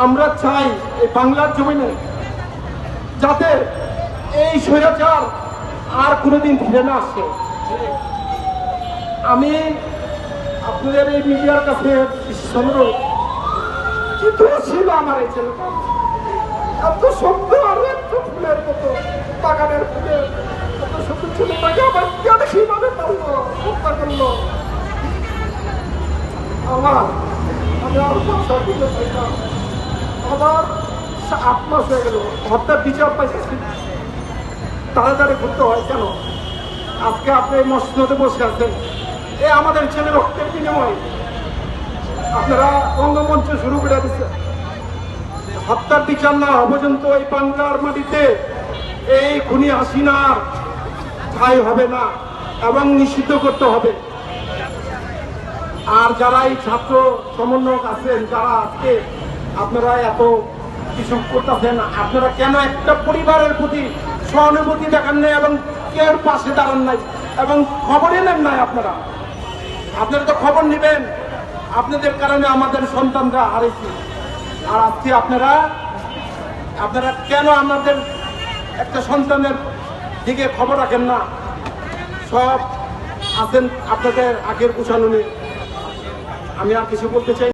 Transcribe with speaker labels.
Speaker 1: আমরা চাই এই বাংলার জমিনে যাতে এই স্বৈরাচার আর কোনোদিন ফিরে না আসে। আমি আপনাদের এই মিডিয়ার কাছে অনুরোধ, কি দোষ ছিল আমার এই ছেলেটা? এত সুন্দর, এত ফুলের মতো বাগানের ফুলের এত সুন্দর ছেলেটাকে আমার কেন সেইভাবে পারলো, হত্যা করলো? আমি আর সংসার করতে চাইলাম। আমার 8 মাস হয়ে গেল, হত্যার বিচার পাইছি। তাড়াতাড়ি করতে হয় কেন? আজকে আপনি এই মসজিদে বসে আছেন, এ আমাদের ছেলে রক্তের বিনিময় আপনারা রঙ্গমঞ্চ শুরু করে দিচ্ছেন। হত্যার বিচার না হওয়া পর্যন্ত এই বাংলার মাটিতে এই খুনি হাসিনার ঠাঁই হবে না এবং নিষিদ্ধ করতে হবে। আর যারা এই ছাত্র সমন্বয়ক আছেন, যারা আজকে আপনারা এত কিছু করতেছেন, আপনারা কেন একটা পরিবারের প্রতি সহানুভূতি দেখান নাই এবং কেউ পাশে দাঁড়ান নাই এবং খবরই নেন নাই? আপনারা তো খবর নেবেন। আপনাদের কারণে আমাদের সন্তানরা হারিয়েছে। আর আজকে আপনারা কেন আমাদের একটা সন্তানের দিকে খবর রাখেন না? সব আছেন আপনাদের আগের উচ্চারণে। আমি আর কিছু বলতে চাই।